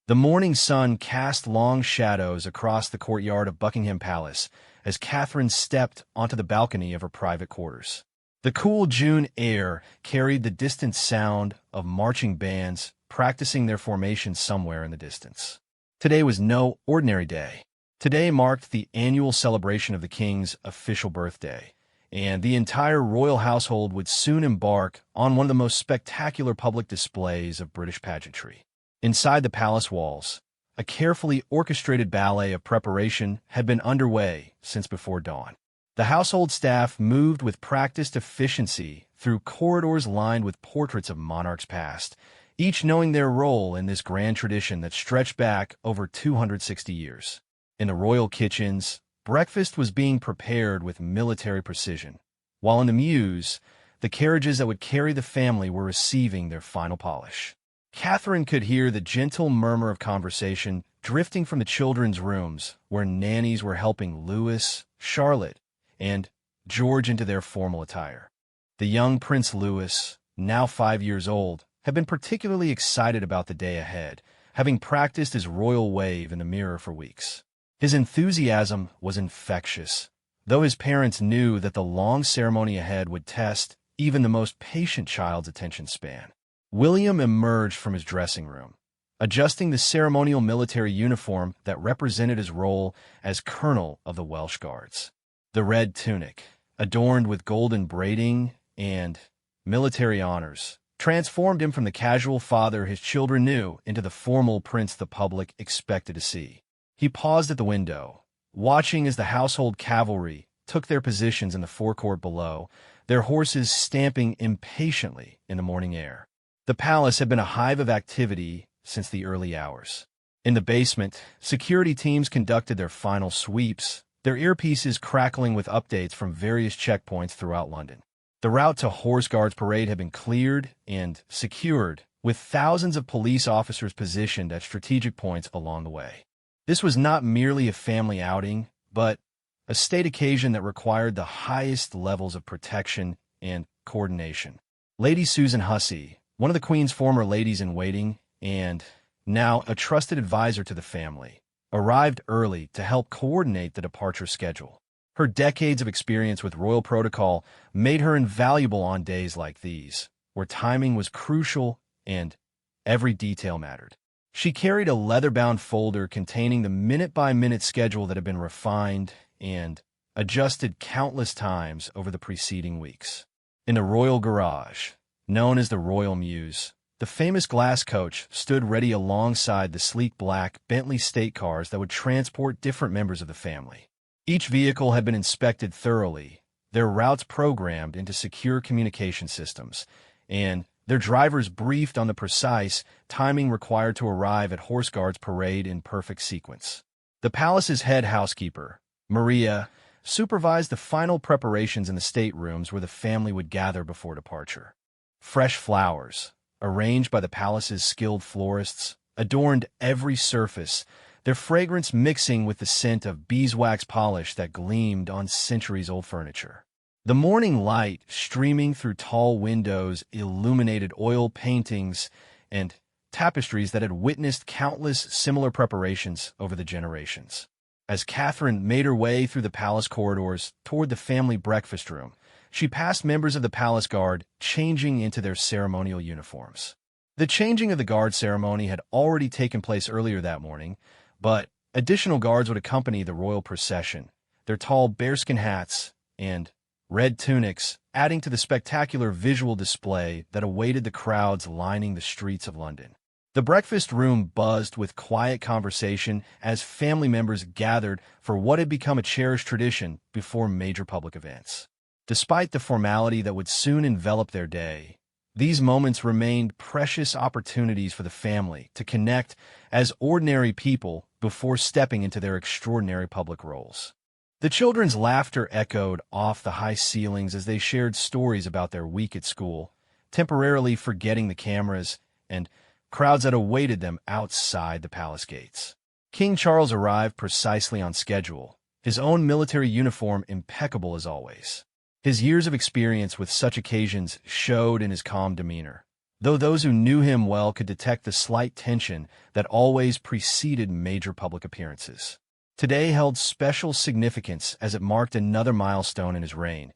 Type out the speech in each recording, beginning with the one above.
The morning sun cast long shadows across the courtyard of Buckingham Palace as Catherine stepped onto the balcony of her private quarters. The cool June air carried the distant sound of marching bands practicing their formation somewhere in the distance. Today was no ordinary day. Today marked the annual celebration of the king's official birthday, and the entire royal household would soon embark on one of the most spectacular public displays of British pageantry. Inside the palace walls, a carefully orchestrated ballet of preparation had been underway since before dawn. The household staff moved with practiced efficiency through corridors lined with portraits of monarchs past, each knowing their role in this grand tradition that stretched back over 260 years. In the royal kitchens, breakfast was being prepared with military precision, while in the mews, the carriages that would carry the family were receiving their final polish. Catherine could hear the gentle murmur of conversation drifting from the children's rooms, where nannies were helping Louis, Charlotte, and George into their formal attire. The young Prince Louis, now 5 years old, had been particularly excited about the day ahead, having practiced his royal wave in the mirror for weeks. His enthusiasm was infectious, though his parents knew that the long ceremony ahead would test even the most patient child's attention span. William emerged from his dressing room, adjusting the ceremonial military uniform that represented his role as Colonel of the Welsh Guards. The red tunic, adorned with golden braiding and military honors, transformed him from the casual father his children knew into the formal prince the public expected to see. He paused at the window, watching as the household cavalry took their positions in the forecourt below, their horses stamping impatiently in the morning air. The palace had been a hive of activity since the early hours. In the basement, security teams conducted their final sweeps, their earpieces crackling with updates from various checkpoints throughout London. The route to Horse Guards Parade had been cleared and secured, with thousands of police officers positioned at strategic points along the way. This was not merely a family outing, but a state occasion that required the highest levels of protection and coordination. Lady Susan Hussey, one of the Queen's former ladies-in-waiting and now a trusted advisor to the family, arrived early to help coordinate the departure schedule. Her decades of experience with royal protocol made her invaluable on days like these, where timing was crucial and every detail mattered. She carried a leather-bound folder containing the minute-by-minute schedule that had been refined and adjusted countless times over the preceding weeks. In the royal garage, known as the Royal Mews, the famous glass coach stood ready alongside the sleek black Bentley state cars that would transport different members of the family. Each vehicle had been inspected thoroughly, their routes programmed into secure communication systems, and their drivers briefed on the precise timing required to arrive at Horse Guards Parade in perfect sequence. The palace's head housekeeper, Maria, supervised the final preparations in the staterooms where the family would gather before departure. Fresh flowers, arranged by the palace's skilled florists, adorned every surface, their fragrance mixing with the scent of beeswax polish that gleamed on centuries-old furniture. The morning light streaming through tall windows illuminated oil paintings and tapestries that had witnessed countless similar preparations over the generations. As Catherine made her way through the palace corridors toward the family breakfast room, she passed members of the palace guard changing into their ceremonial uniforms. The changing of the guard ceremony had already taken place earlier that morning, but additional guards would accompany the royal procession, their tall bearskin hats and red tunics adding to the spectacular visual display that awaited the crowds lining the streets of London. The breakfast room buzzed with quiet conversation as family members gathered for what had become a cherished tradition before major public events. Despite the formality that would soon envelop their day, these moments remained precious opportunities for the family to connect as ordinary people before stepping into their extraordinary public roles. The children's laughter echoed off the high ceilings as they shared stories about their week at school, temporarily forgetting the cameras and crowds that awaited them outside the palace gates. King Charles arrived precisely on schedule, his own military uniform impeccable as always. His years of experience with such occasions showed in his calm demeanor, though those who knew him well could detect the slight tension that always preceded major public appearances. Today held special significance as it marked another milestone in his reign,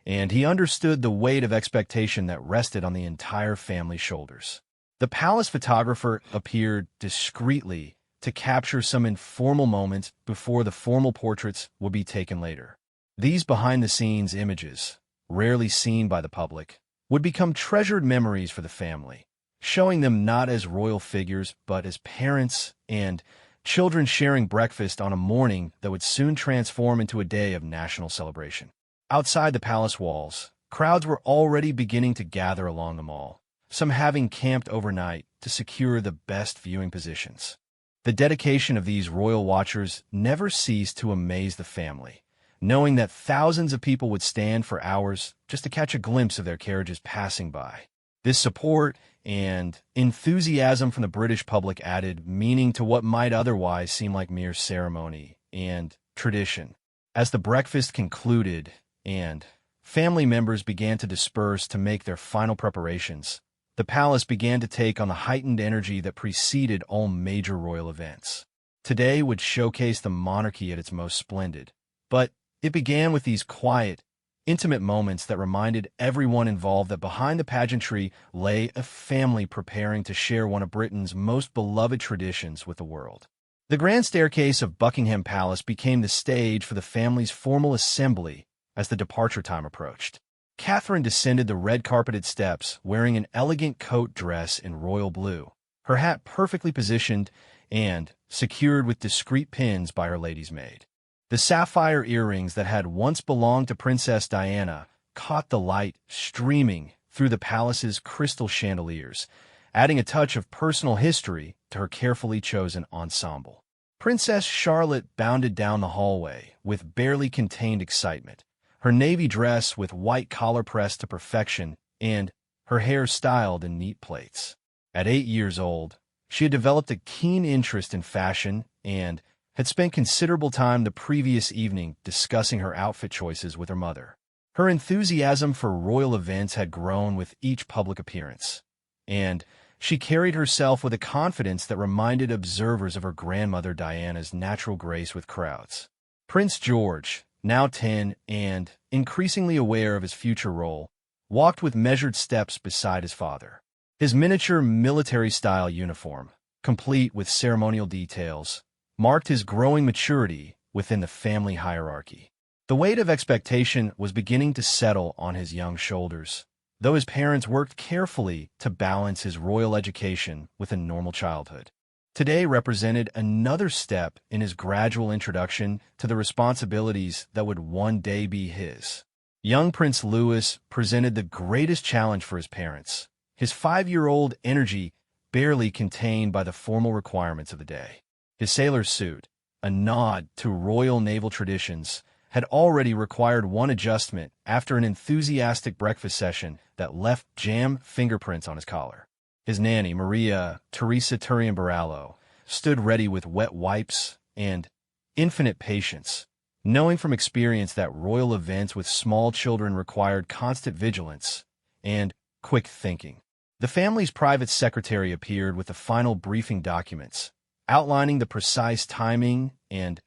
and he understood the weight of expectation that rested on the entire family's shoulders. The palace photographer appeared discreetly to capture some informal moments before the formal portraits would be taken later. These behind-the-scenes images, rarely seen by the public, would become treasured memories for the family, showing them not as royal figures but as parents and children sharing breakfast on a morning that would soon transform into a day of national celebration. Outside the palace walls, crowds were already beginning to gather along the mall, some having camped overnight to secure the best viewing positions. The dedication of these royal watchers never ceased to amaze the family, knowing that thousands of people would stand for hours just to catch a glimpse of their carriages passing by. This support and enthusiasm from the British public added meaning to what might otherwise seem like mere ceremony and tradition. As the breakfast concluded and family members began to disperse to make their final preparations, the palace began to take on the heightened energy that preceded all major royal events. Today would showcase the monarchy at its most splendid, but it began with these quiet, intimate moments that reminded everyone involved that behind the pageantry lay a family preparing to share one of Britain's most beloved traditions with the world. The grand staircase of Buckingham Palace became the stage for the family's formal assembly as the departure time approached. Catherine descended the red-carpeted steps wearing an elegant coat dress in royal blue, her hat perfectly positioned and secured with discreet pins by her lady's maid. The sapphire earrings that had once belonged to Princess Diana caught the light streaming through the palace's crystal chandeliers, adding a touch of personal history to her carefully chosen ensemble. Princess Charlotte bounded down the hallway with barely contained excitement, her navy dress with white collar pressed to perfection and her hair styled in neat plaits. At 8 years old, she had developed a keen interest in fashion and had spent considerable time the previous evening discussing her outfit choices with her mother. Her enthusiasm for royal events had grown with each public appearance, and she carried herself with a confidence that reminded observers of her grandmother Diana's natural grace with crowds. Prince George, now 10 and increasingly aware of his future role, walked with measured steps beside his father. His miniature military-style uniform, complete with ceremonial details, marked his growing maturity within the family hierarchy. The weight of expectation was beginning to settle on his young shoulders, though his parents worked carefully to balance his royal education with a normal childhood. Today represented another step in his gradual introduction to the responsibilities that would one day be his. Young Prince Louis presented the greatest challenge for his parents, his 5-year-old energy barely contained by the formal requirements of the day. His sailor's suit, a nod to royal naval traditions, had already required one adjustment after an enthusiastic breakfast session that left jam fingerprints on his collar. His nanny, Maria Teresa Turian-Barallo, stood ready with wet wipes and infinite patience, knowing from experience that royal events with small children required constant vigilance and quick thinking. The family's private secretary appeared with the final briefing documents, outlining the precise timing and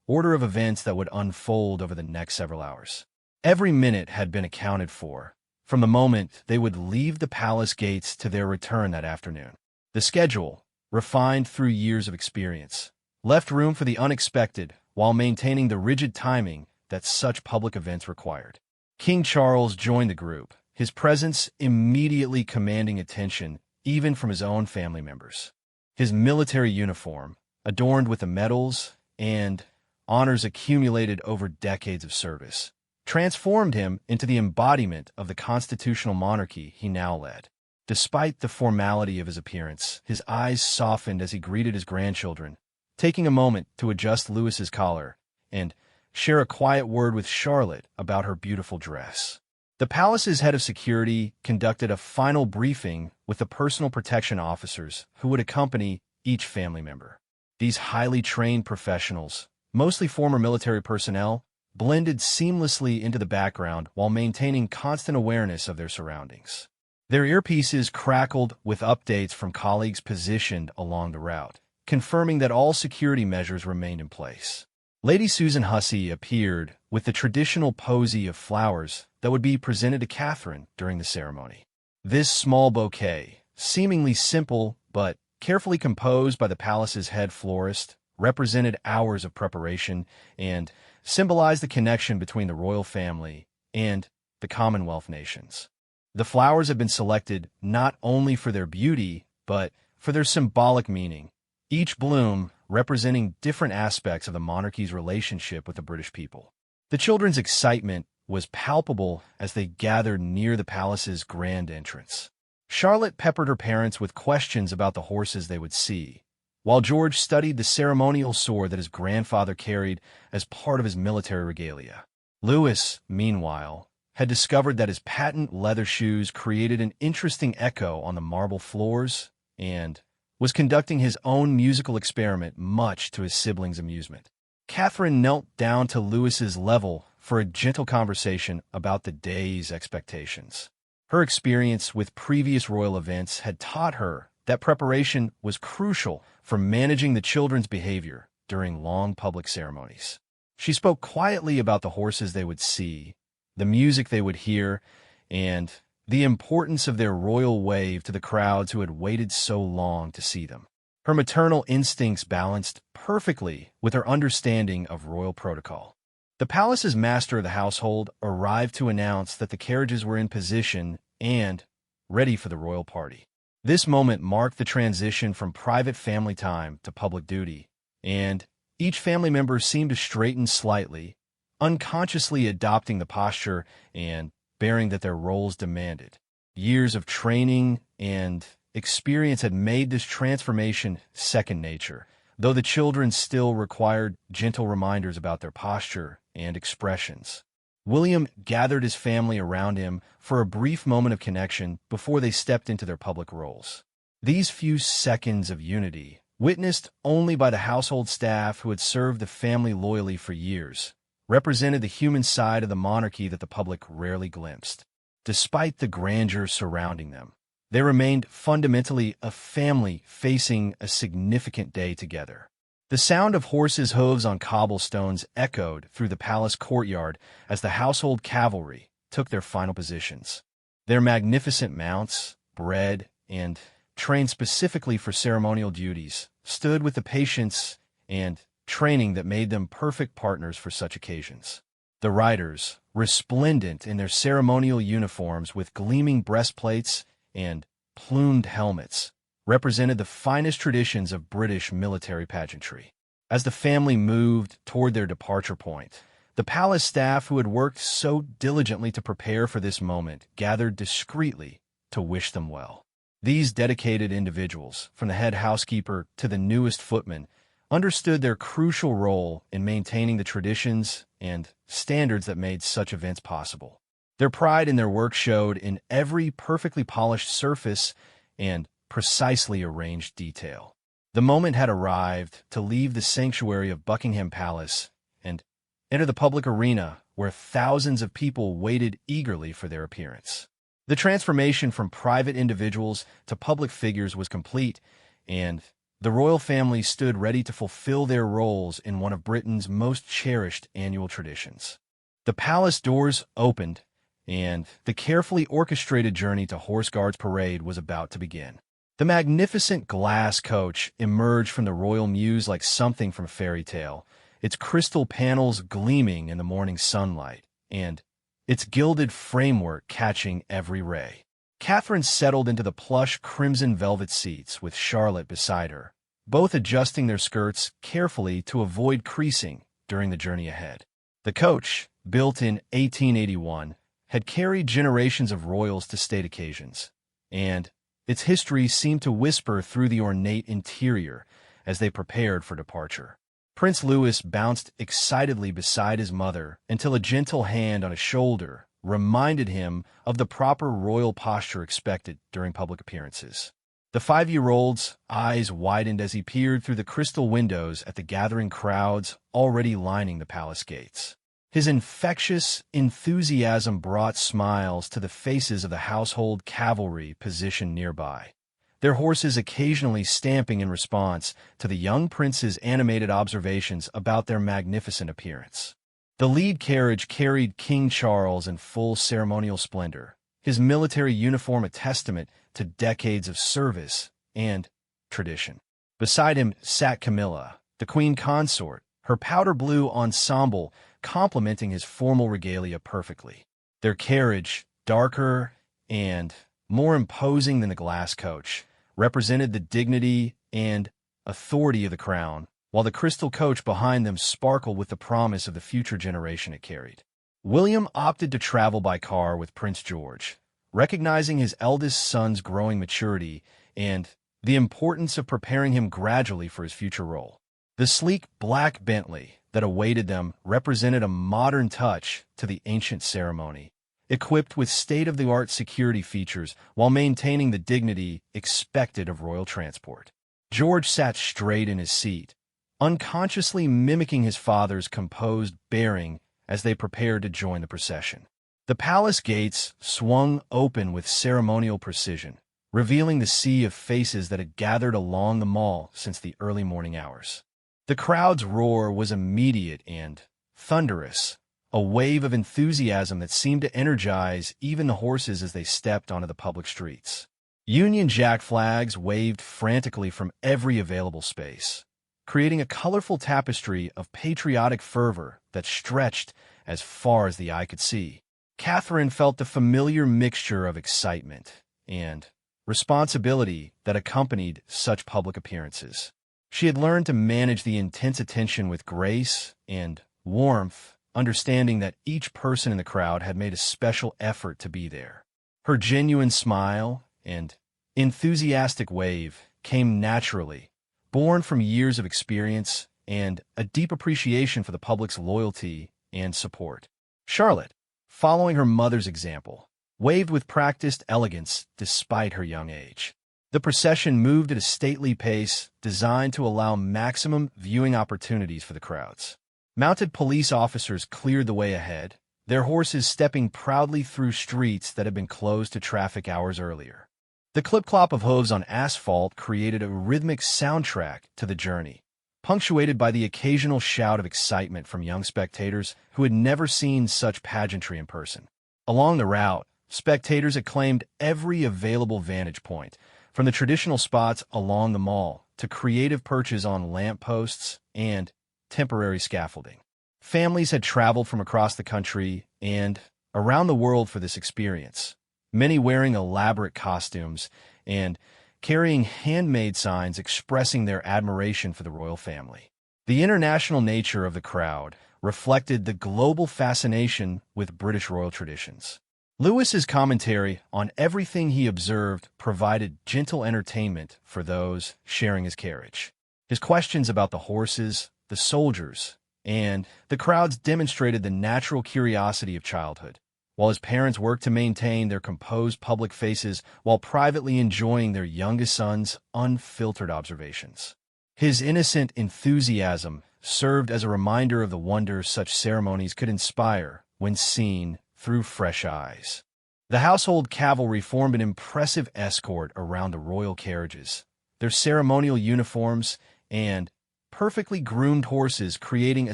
order of events that would unfold over the next several hours. Every minute had been accounted for, from the moment they would leave the palace gates to their return that afternoon. The schedule, refined through years of experience, left room for the unexpected while maintaining the rigid timing that such public events required. King Charles joined the group, his presence immediately commanding attention even from his own family members. His military uniform, adorned with the medals and honors accumulated over decades of service, transformed him into the embodiment of the constitutional monarchy he now led. Despite the formality of his appearance, his eyes softened as he greeted his grandchildren, taking a moment to adjust Louis's collar and share a quiet word with Charlotte about her beautiful dress. The palace's head of security conducted a final briefing with the personal protection officers who would accompany each family member. These highly trained professionals, mostly former military personnel, blended seamlessly into the background while maintaining constant awareness of their surroundings. Their earpieces crackled with updates from colleagues positioned along the route, confirming that all security measures remained in place. Lady Susan Hussey appeared with the traditional posy of flowers that would be presented to Catherine during the ceremony. This small bouquet, seemingly simple but carefully composed by the palace's head florist, represented hours of preparation and symbolized the connection between the royal family and the Commonwealth nations. The flowers had been selected not only for their beauty, but for their symbolic meaning, each bloom representing different aspects of the monarchy's relationship with the British people. The children's excitement was palpable as they gathered near the palace's grand entrance. Charlotte peppered her parents with questions about the horses they would see, while George studied the ceremonial sword that his grandfather carried as part of his military regalia. Louis, meanwhile, had discovered that his patent leather shoes created an interesting echo on the marble floors and was conducting his own musical experiment much to his siblings' amusement. Catherine knelt down to Louis's level for a gentle conversation about the day's expectations. Her experience with previous royal events had taught her that preparation was crucial for managing the children's behavior during long public ceremonies. She spoke quietly about the horses they would see, the music they would hear, and the importance of their royal wave to the crowds who had waited so long to see them. Her maternal instincts balanced perfectly with her understanding of royal protocol. The palace's master of the household arrived to announce that the carriages were in position and ready for the royal party. This moment marked the transition from private family time to public duty, and each family member seemed to straighten slightly, unconsciously adopting the posture and bearing that their roles demanded. Years of training and experience had made this transformation second nature, though the children still required gentle reminders about their posture and expressions. William gathered his family around him for a brief moment of connection before they stepped into their public roles. These few seconds of unity, witnessed only by the household staff who had served the family loyally for years, represented the human side of the monarchy that the public rarely glimpsed. Despite the grandeur surrounding them, they remained fundamentally a family facing a significant day together. The sound of horses' hooves on cobblestones echoed through the palace courtyard as the household cavalry took their final positions. Their magnificent mounts, bred and trained specifically for ceremonial duties, stood with the patience and training that made them perfect partners for such occasions. The riders, resplendent in their ceremonial uniforms with gleaming breastplates and plumed helmets, represented the finest traditions of British military pageantry. As the family moved toward their departure point, the palace staff who had worked so diligently to prepare for this moment gathered discreetly to wish them well. These dedicated individuals, from the head housekeeper to the newest footman, understood their crucial role in maintaining the traditions and standards that made such events possible. Their pride in their work showed in every perfectly polished surface and precisely arranged detail. The moment had arrived to leave the sanctuary of Buckingham Palace and enter the public arena where thousands of people waited eagerly for their appearance. The transformation from private individuals to public figures was complete, and the royal family stood ready to fulfill their roles in one of Britain's most cherished annual traditions. The palace doors opened, and the carefully orchestrated journey to Horse Guards Parade was about to begin. The magnificent glass coach emerged from the royal mews like something from a fairy tale, its crystal panels gleaming in the morning sunlight, and its gilded framework catching every ray. Catherine settled into the plush crimson velvet seats with Charlotte beside her, both adjusting their skirts carefully to avoid creasing during the journey ahead. The coach, built in 1881, had carried generations of royals to state occasions, and its history seemed to whisper through the ornate interior as they prepared for departure. Prince Louis bounced excitedly beside his mother until a gentle hand on his shoulder reminded him of the proper royal posture expected during public appearances. The 5-year-old's eyes widened as he peered through the crystal windows at the gathering crowds already lining the palace gates. His infectious enthusiasm brought smiles to the faces of the household cavalry positioned nearby, their horses occasionally stamping in response to the young prince's animated observations about their magnificent appearance. The lead carriage carried King Charles in full ceremonial splendor, his military uniform a testament to decades of service and tradition. Beside him sat Camilla, the queen consort, her powder blue ensemble complementing his formal regalia perfectly. Their carriage, darker and more imposing than the glass coach, represented the dignity and authority of the crown, while the crystal coach behind them sparkled with the promise of the future generation it carried. William opted to travel by car with Prince George, recognizing his eldest son's growing maturity and the importance of preparing him gradually for his future role. The sleek black Bentley that awaited them represented a modern touch to the ancient ceremony, equipped with state-of-the-art security features while maintaining the dignity expected of royal transport. George sat straight in his seat, unconsciously mimicking his father's composed bearing as they prepared to join the procession. The palace gates swung open with ceremonial precision, revealing the sea of faces that had gathered along the mall since the early morning hours. The crowd's roar was immediate and thunderous, a wave of enthusiasm that seemed to energize even the horses as they stepped onto the public streets. Union Jack flags waved frantically from every available space, creating a colorful tapestry of patriotic fervor that stretched as far as the eye could see. Catherine felt the familiar mixture of excitement and responsibility that accompanied such public appearances. She had learned to manage the intense attention with grace and warmth, understanding that each person in the crowd had made a special effort to be there. Her genuine smile and enthusiastic wave came naturally, born from years of experience and a deep appreciation for the public's loyalty and support. Charlotte, following her mother's example, waved with practiced elegance despite her young age. The procession moved at a stately pace designed to allow maximum viewing opportunities for the crowds. Mounted police officers cleared the way ahead, their horses stepping proudly through streets that had been closed to traffic hours earlier. The clip-clop of hooves on asphalt created a rhythmic soundtrack to the journey, punctuated by the occasional shout of excitement from young spectators who had never seen such pageantry in person. Along the route, spectators acclaimed every available vantage point, from the traditional spots along the mall to creative perches on lampposts and temporary scaffolding. Families had traveled from across the country and around the world for this experience, many wearing elaborate costumes and carrying handmade signs expressing their admiration for the royal family. The international nature of the crowd reflected the global fascination with British royal traditions. Lewis's commentary on everything he observed provided gentle entertainment for those sharing his carriage. His questions about the horses, the soldiers, and the crowds demonstrated the natural curiosity of childhood, while his parents worked to maintain their composed public faces while privately enjoying their youngest son's unfiltered observations. His innocent enthusiasm served as a reminder of the wonders such ceremonies could inspire when seen through fresh eyes. The household cavalry formed an impressive escort around the royal carriages, their ceremonial uniforms and perfectly groomed horses creating a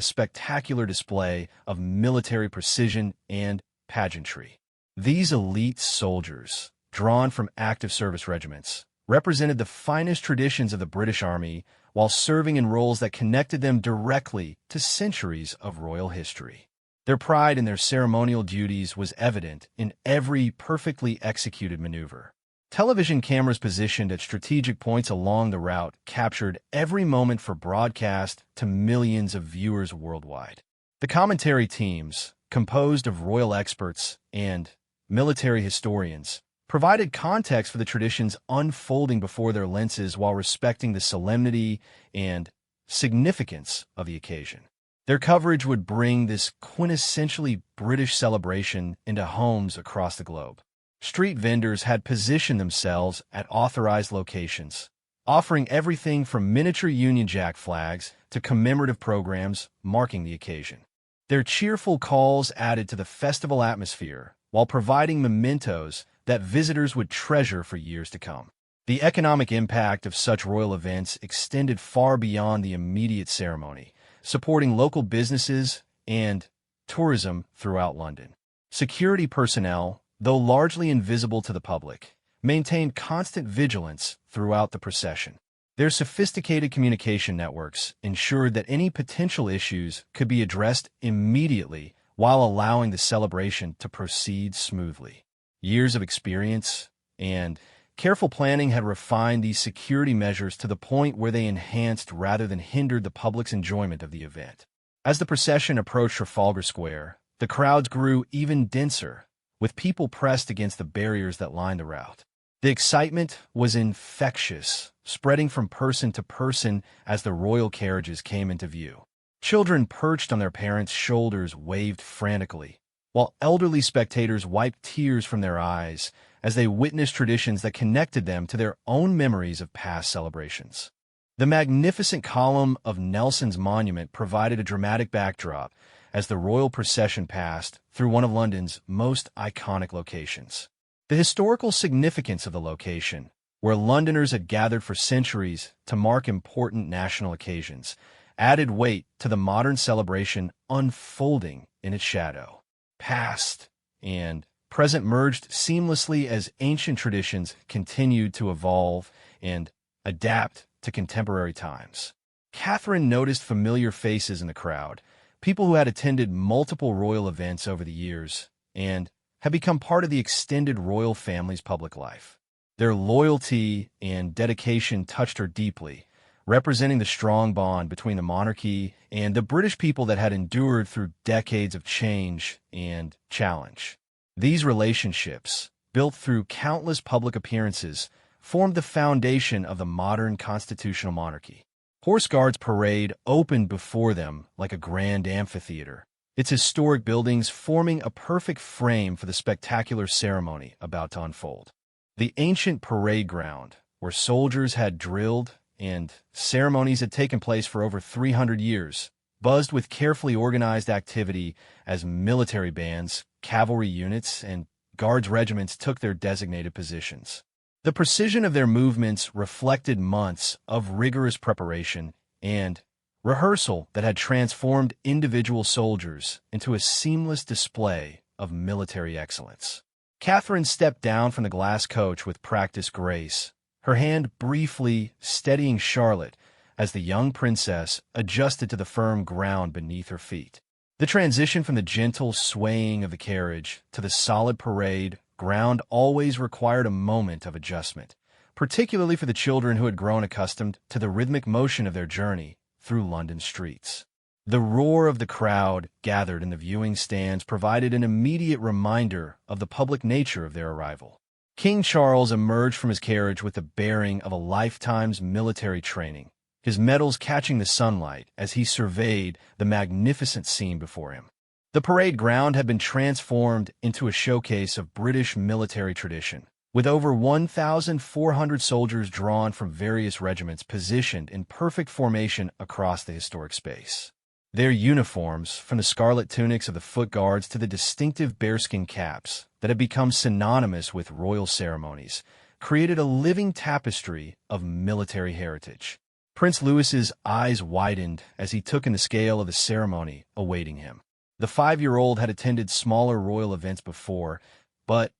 spectacular display of military precision and pageantry. These elite soldiers, drawn from active service regiments, represented the finest traditions of the British Army while serving in roles that connected them directly to centuries of royal history. Their pride in their ceremonial duties was evident in every perfectly executed maneuver. Television cameras positioned at strategic points along the route captured every moment for broadcast to millions of viewers worldwide. The commentary teams, composed of royal experts and military historians, provided context for the traditions unfolding before their lenses while respecting the solemnity and significance of the occasion. Their coverage would bring this quintessentially British celebration into homes across the globe. Street vendors had positioned themselves at authorized locations, offering everything from miniature Union Jack flags to commemorative programs marking the occasion. Their cheerful calls added to the festival atmosphere while providing mementos that visitors would treasure for years to come. The economic impact of such royal events extended far beyond the immediate ceremony, supporting local businesses and tourism throughout London. Security personnel, though largely invisible to the public, maintained constant vigilance throughout the procession. Their sophisticated communication networks ensured that any potential issues could be addressed immediately while allowing the celebration to proceed smoothly. Years of experience and careful planning had refined these security measures to the point where they enhanced rather than hindered the public's enjoyment of the event. As the procession approached Trafalgar Square, the crowds grew even denser, with people pressed against the barriers that lined the route. The excitement was infectious, spreading from person to person as the royal carriages came into view. Children perched on their parents' shoulders waved frantically, while elderly spectators wiped tears from their eyes as they witnessed traditions that connected them to their own memories of past celebrations. The magnificent column of Nelson's monument provided a dramatic backdrop as the royal procession passed through one of London's most iconic locations. The historical significance of the location, where Londoners had gathered for centuries to mark important national occasions, added weight to the modern celebration unfolding in its shadow. Past and present merged seamlessly as ancient traditions continued to evolve and adapt to contemporary times. Catherine noticed familiar faces in the crowd, people who had attended multiple royal events over the years and had become part of the extended royal family's public life. Their loyalty and dedication touched her deeply, representing the strong bond between the monarchy and the British people that had endured through decades of change and challenge. These relationships, built through countless public appearances, formed the foundation of the modern constitutional monarchy. Horse Guards Parade opened before them like a grand amphitheater, its historic buildings forming a perfect frame for the spectacular ceremony about to unfold. The ancient parade ground, where soldiers had drilled and ceremonies had taken place for over 300 years, buzzed with carefully organized activity as military bands, cavalry units, and guards regiments took their designated positions. The precision of their movements reflected months of rigorous preparation and rehearsal that had transformed individual soldiers into a seamless display of military excellence. Catherine stepped down from the glass coach with practiced grace, her hand briefly steadying Charlotte as the young princess adjusted to the firm ground beneath her feet. The transition from the gentle swaying of the carriage to the solid parade ground always required a moment of adjustment, particularly for the children who had grown accustomed to the rhythmic motion of their journey through London streets. The roar of the crowd gathered in the viewing stands provided an immediate reminder of the public nature of their arrival. King Charles emerged from his carriage with the bearing of a lifetime's military training, his medals catching the sunlight as he surveyed the magnificent scene before him. The parade ground had been transformed into a showcase of British military tradition, with over 1,400 soldiers drawn from various regiments positioned in perfect formation across the historic space. Their uniforms, from the scarlet tunics of the foot guards to the distinctive bearskin caps that had become synonymous with royal ceremonies, created a living tapestry of military heritage. Prince Louis's eyes widened as he took in the scale of the ceremony awaiting him. The 5-year-old had attended smaller royal events before, but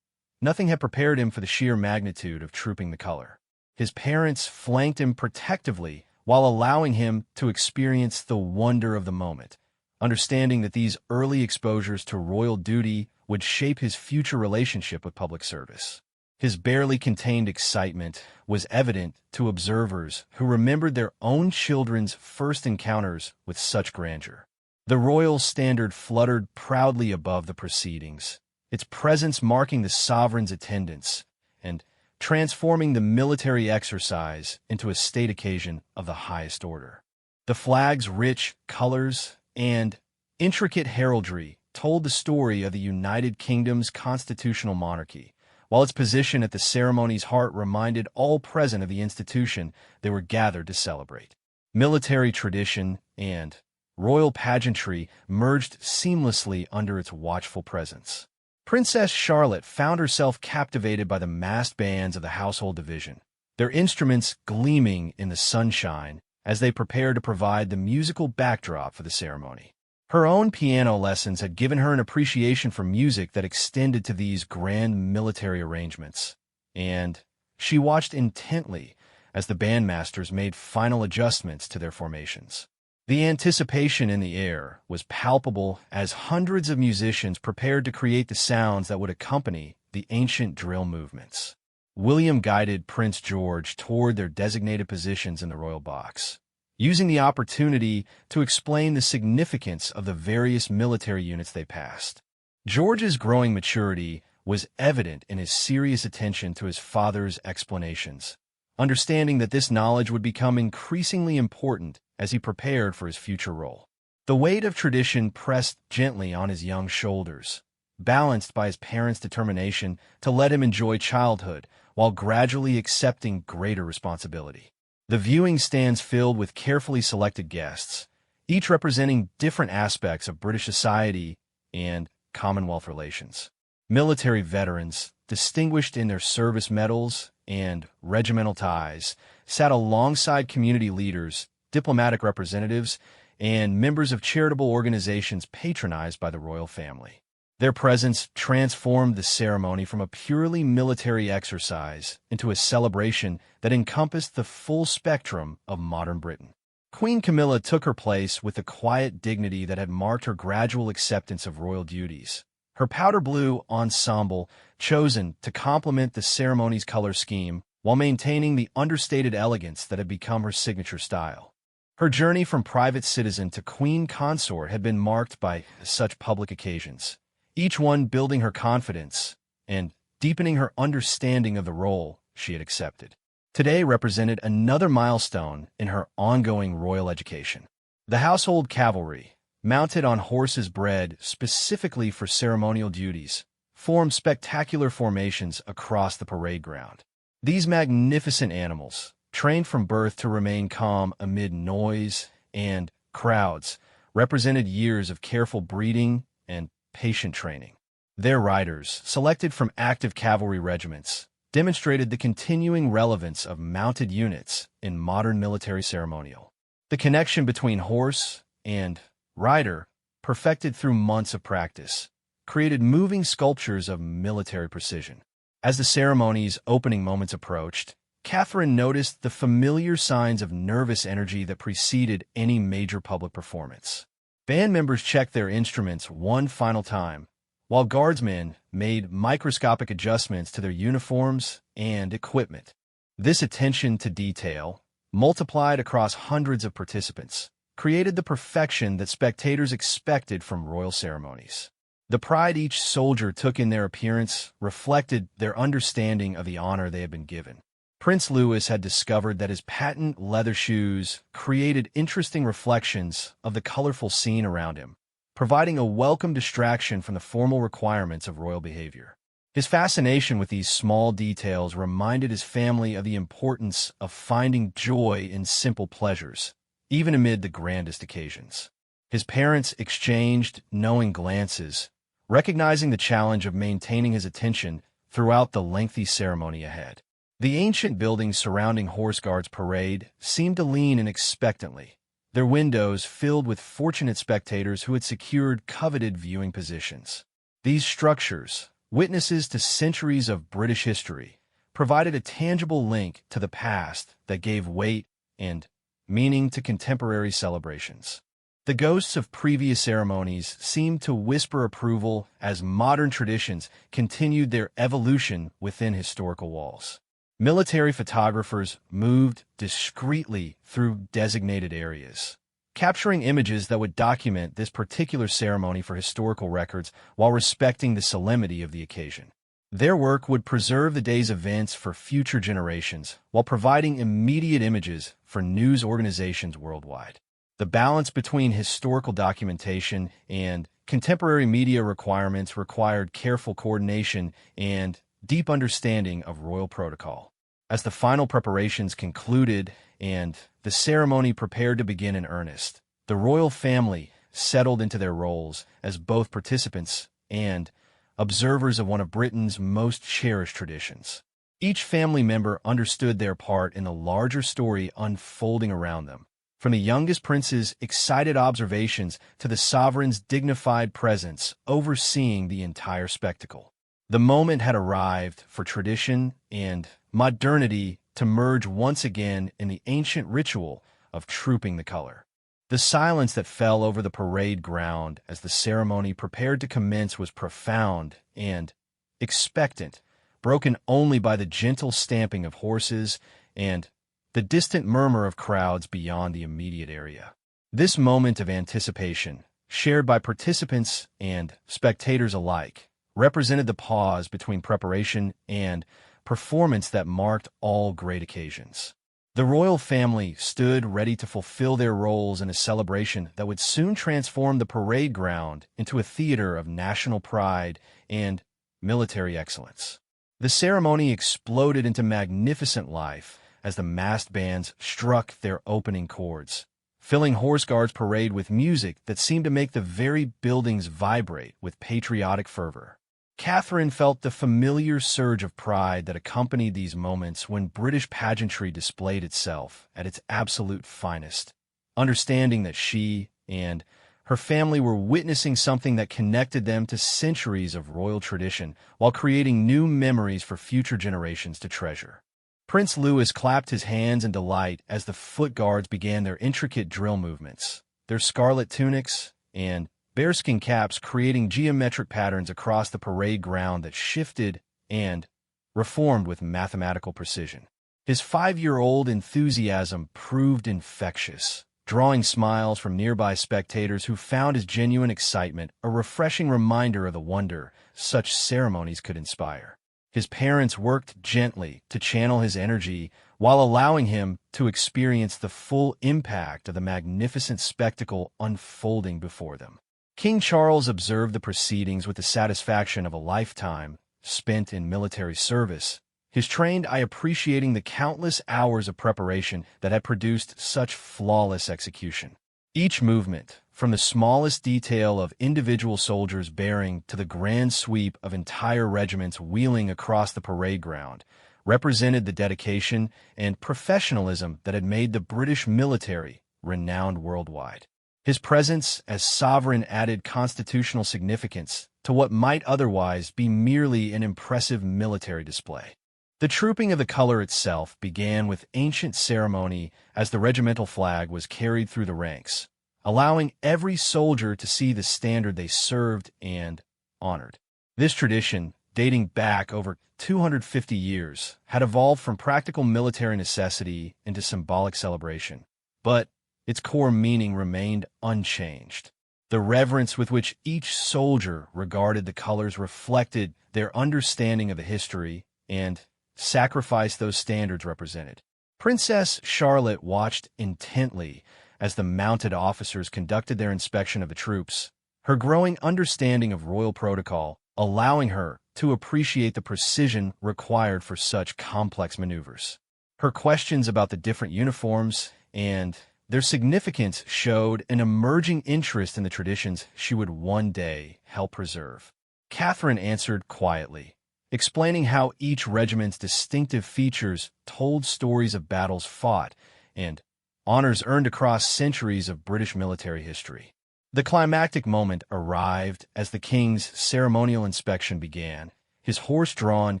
nothing had prepared him for the sheer magnitude of Trooping the Color. His parents flanked him protectively while allowing him to experience the wonder of the moment, understanding that these early exposures to royal duty would shape his future relationship with public service. His barely contained excitement was evident to observers who remembered their own children's first encounters with such grandeur. The royal standard fluttered proudly above the proceedings, its presence marking the sovereign's attendance and transforming the military exercise into a state occasion of the highest order. The flag's rich colors and intricate heraldry told the story of the United Kingdom's constitutional monarchy, while its position at the ceremony's heart reminded all present of the institution they were gathered to celebrate. Military tradition and royal pageantry merged seamlessly under its watchful presence. Princess Charlotte found herself captivated by the massed bands of the household division, their instruments gleaming in the sunshine as they prepared to provide the musical backdrop for the ceremony. Her own piano lessons had given her an appreciation for music that extended to these grand military arrangements, and she watched intently as the bandmasters made final adjustments to their formations. The anticipation in the air was palpable as hundreds of musicians prepared to create the sounds that would accompany the ancient drill movements. William guided Prince George toward their designated positions in the royal box, using the opportunity to explain the significance of the various military units they passed. George's growing maturity was evident in his serious attention to his father's explanations, understanding that this knowledge would become increasingly important as he prepared for his future role. The weight of tradition pressed gently on his young shoulders, balanced by his parents' determination to let him enjoy childhood while gradually accepting greater responsibility. The viewing stands filled with carefully selected guests, each representing different aspects of British society and Commonwealth relations. Military veterans, distinguished in their service medals and regimental ties, sat alongside community leaders, diplomatic representatives, and members of charitable organizations patronized by the royal family. Their presence transformed the ceremony from a purely military exercise into a celebration that encompassed the full spectrum of modern Britain. Queen Camilla took her place with the quiet dignity that had marked her gradual acceptance of royal duties. Her powder blue ensemble, chosen to complement the ceremony's color scheme while maintaining the understated elegance that had become her signature style. Her journey from private citizen to queen consort had been marked by such public occasions, each one building her confidence and deepening her understanding of the role she had accepted. Today represented another milestone in her ongoing royal education. The household cavalry, mounted on horses bred specifically for ceremonial duties, formed spectacular formations across the parade ground. These magnificent animals, trained from birth to remain calm amid noise and crowds, represented years of careful breeding and patient training. Their riders, selected from active cavalry regiments, demonstrated the continuing relevance of mounted units in modern military ceremonial. The connection between horse and rider, perfected through months of practice, created moving sculptures of military precision. As the ceremony's opening moments approached, Catherine noticed the familiar signs of nervous energy that preceded any major public performance. Band members checked their instruments one final time, while guardsmen made microscopic adjustments to their uniforms and equipment. This attention to detail, multiplied across hundreds of participants, created the perfection that spectators expected from royal ceremonies. The pride each soldier took in their appearance reflected their understanding of the honor they had been given. Prince Louis had discovered that his patent leather shoes created interesting reflections of the colorful scene around him, providing a welcome distraction from the formal requirements of royal behavior. His fascination with these small details reminded his family of the importance of finding joy in simple pleasures, even amid the grandest occasions. His parents exchanged knowing glances, recognizing the challenge of maintaining his attention throughout the lengthy ceremony ahead. The ancient buildings surrounding Horse Guards Parade seemed to lean in expectantly, their windows filled with fortunate spectators who had secured coveted viewing positions. These structures, witnesses to centuries of British history, provided a tangible link to the past that gave weight and meaning to contemporary celebrations. The ghosts of previous ceremonies seemed to whisper approval as modern traditions continued their evolution within historical walls. Military photographers moved discreetly through designated areas, capturing images that would document this particular ceremony for historical records while respecting the solemnity of the occasion. Their work would preserve the day's events for future generations while providing immediate images for news organizations worldwide. The balance between historical documentation and contemporary media requirements required careful coordination and deep understanding of royal protocol. As the final preparations concluded and the ceremony prepared to begin in earnest, The royal family settled into their roles as both participants and observers of one of Britain's most cherished traditions. Each family member understood their part in the larger story unfolding around them, from the youngest prince's excited observations to the sovereign's dignified presence overseeing the entire spectacle. The moment had arrived for tradition and modernity to merge once again in the ancient ritual of trooping the color. The silence that fell over the parade ground as the ceremony prepared to commence was profound and expectant, broken only by the gentle stamping of horses and the distant murmur of crowds beyond the immediate area. This moment of anticipation, shared by participants and spectators alike, represented the pause between preparation and performance that marked all great occasions. The royal family stood ready to fulfill their roles in a celebration that would soon transform the parade ground into a theater of national pride and military excellence. The ceremony exploded into magnificent life as the massed bands struck their opening chords, filling Horse Guard's parade with music that seemed to make the very buildings vibrate with patriotic fervor. Catherine felt the familiar surge of pride that accompanied these moments when British pageantry displayed itself at its absolute finest, understanding that she and her family were witnessing something that connected them to centuries of royal tradition while creating new memories for future generations to treasure. Prince Louis clapped his hands in delight as the foot guards began their intricate drill movements, their scarlet tunics and bearskin caps creating geometric patterns across the parade ground that shifted and reformed with mathematical precision. His 5-year-old enthusiasm proved infectious, drawing smiles from nearby spectators who found his genuine excitement a refreshing reminder of the wonder such ceremonies could inspire. His parents worked gently to channel his energy while allowing him to experience the full impact of the magnificent spectacle unfolding before them. King Charles observed the proceedings with the satisfaction of a lifetime spent in military service, his trained eye appreciating the countless hours of preparation that had produced such flawless execution. Each movement, from the smallest detail of individual soldiers bearing to the grand sweep of entire regiments wheeling across the parade ground, represented the dedication and professionalism that had made the British military renowned worldwide. His presence as sovereign added constitutional significance to what might otherwise be merely an impressive military display. The trooping of the color itself began with ancient ceremony as the regimental flag was carried through the ranks, allowing every soldier to see the standard they served and honored. This tradition, dating back over 250 years, had evolved from practical military necessity into symbolic celebration, but its core meaning remained unchanged. The reverence with which each soldier regarded the colors reflected their understanding of the history and sacrifice those standards represented. Princess Charlotte watched intently as the mounted officers conducted their inspection of the troops, her growing understanding of royal protocol allowing her to appreciate the precision required for such complex maneuvers. Her questions about the different uniforms and their significance showed an emerging interest in the traditions she would one day help preserve. Catherine answered quietly, explaining how each regiment's distinctive features told stories of battles fought and honors earned across centuries of British military history. The climactic moment arrived as the king's ceremonial inspection began, his horse-drawn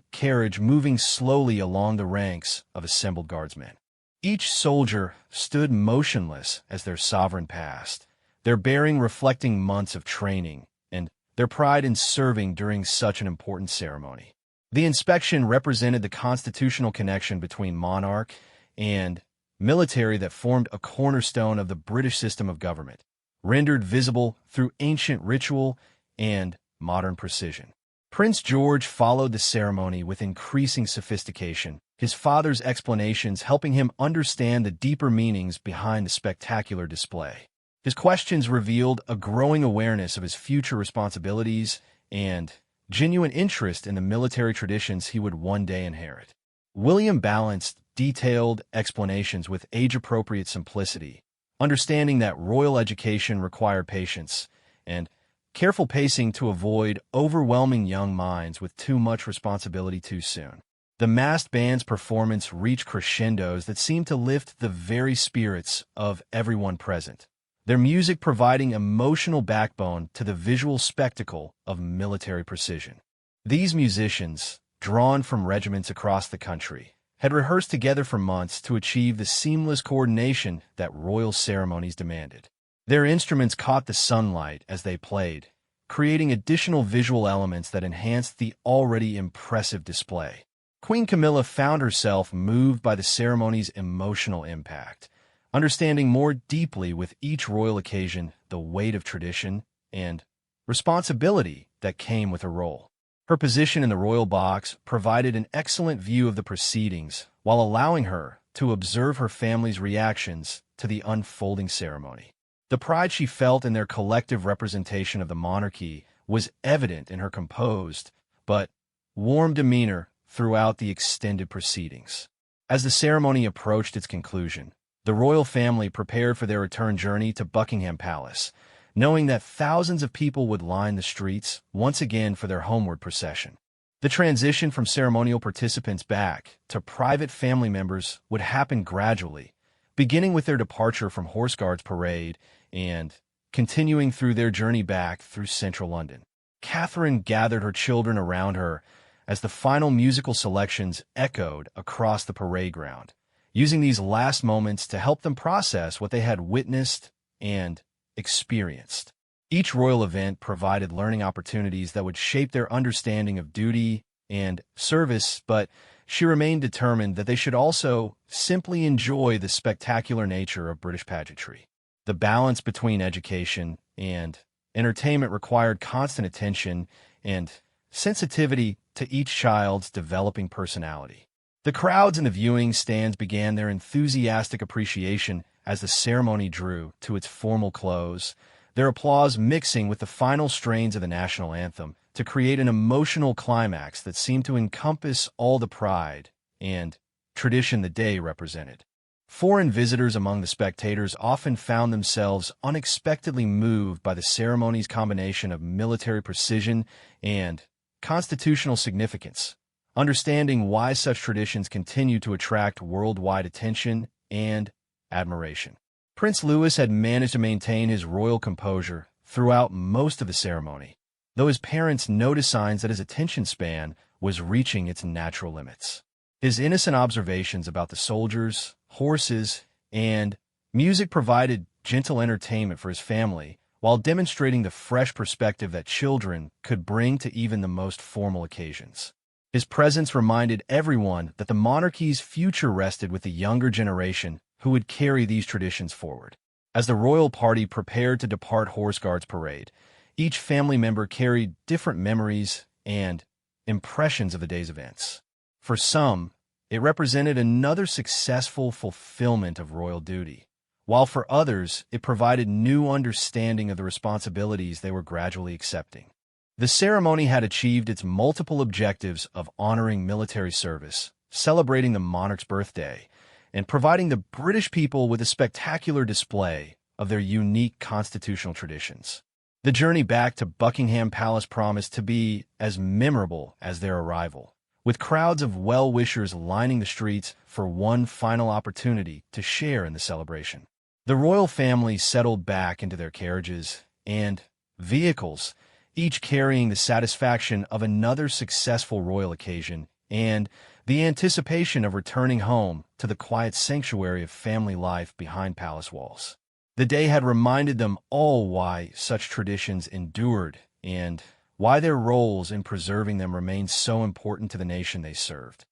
carriage moving slowly along the ranks of assembled guardsmen. Each soldier stood motionless as their sovereign passed, their bearing reflecting months of training and their pride in serving during such an important ceremony. The inspection represented the constitutional connection between monarch and military that formed a cornerstone of the British system of government, rendered visible through ancient ritual and modern precision. Prince George followed the ceremony with increasing sophistication, his father's explanations helping him understand the deeper meanings behind the spectacular display. His questions revealed a growing awareness of his future responsibilities and genuine interest in the military traditions he would one day inherit. William balanced detailed explanations with age-appropriate simplicity, understanding that royal education required patience and careful pacing to avoid overwhelming young minds with too much responsibility too soon. The massed band's performance reached crescendos that seemed to lift the very spirits of everyone present, their music providing emotional backbone to the visual spectacle of military precision. These musicians, drawn from regiments across the country, had rehearsed together for months to achieve the seamless coordination that royal ceremonies demanded. Their instruments caught the sunlight as they played, creating additional visual elements that enhanced the already impressive display. Queen Camilla found herself moved by the ceremony's emotional impact, understanding more deeply with each royal occasion the weight of tradition and responsibility that came with her role. Her position in the royal box provided an excellent view of the proceedings while allowing her to observe her family's reactions to the unfolding ceremony. The pride she felt in their collective representation of the monarchy was evident in her composed but warm demeanor throughout the extended proceedings. As the ceremony approached its conclusion, the royal family prepared for their return journey to Buckingham Palace, knowing that thousands of people would line the streets once again for their homeward procession. The transition from ceremonial participants back to private family members would happen gradually, beginning with their departure from Horse Guards Parade and continuing through their journey back through central London. Catherine gathered her children around her as the final musical selections echoed across the parade ground, using these last moments to help them process what they had witnessed and experienced. Each royal event provided learning opportunities that would shape their understanding of duty and service, but she remained determined that they should also simply enjoy the spectacular nature of British pageantry. The balance between education and entertainment required constant attention and sensitivity to each child's developing personality. The crowds in the viewing stands began their enthusiastic appreciation as the ceremony drew to its formal close, their applause mixing with the final strains of the national anthem to create an emotional climax that seemed to encompass all the pride and tradition the day represented. Foreign visitors among the spectators often found themselves unexpectedly moved by the ceremony's combination of military precision and constitutional significance, understanding why such traditions continue to attract worldwide attention and admiration. Prince Louis had managed to maintain his royal composure throughout most of the ceremony, though his parents noticed signs that his attention span was reaching its natural limits. His innocent observations about the soldiers, horses, and music provided gentle entertainment for his family, while demonstrating the fresh perspective that children could bring to even the most formal occasions. His presence reminded everyone that the monarchy's future rested with the younger generation who would carry these traditions forward. As the royal party prepared to depart Horse Guards Parade, each family member carried different memories and impressions of the day's events. For some, it represented another successful fulfillment of royal duty, while for others, it provided new understanding of the responsibilities they were gradually accepting. The ceremony had achieved its multiple objectives of honoring military service, celebrating the monarch's birthday, and providing the British people with a spectacular display of their unique constitutional traditions. The journey back to Buckingham Palace promised to be as memorable as their arrival, with crowds of well-wishers lining the streets for one final opportunity to share in the celebration. The royal family settled back into their carriages and vehicles, each carrying the satisfaction of another successful royal occasion and the anticipation of returning home to the quiet sanctuary of family life behind palace walls. The day had reminded them all why such traditions endured and why their roles in preserving them remained so important to the nation they served.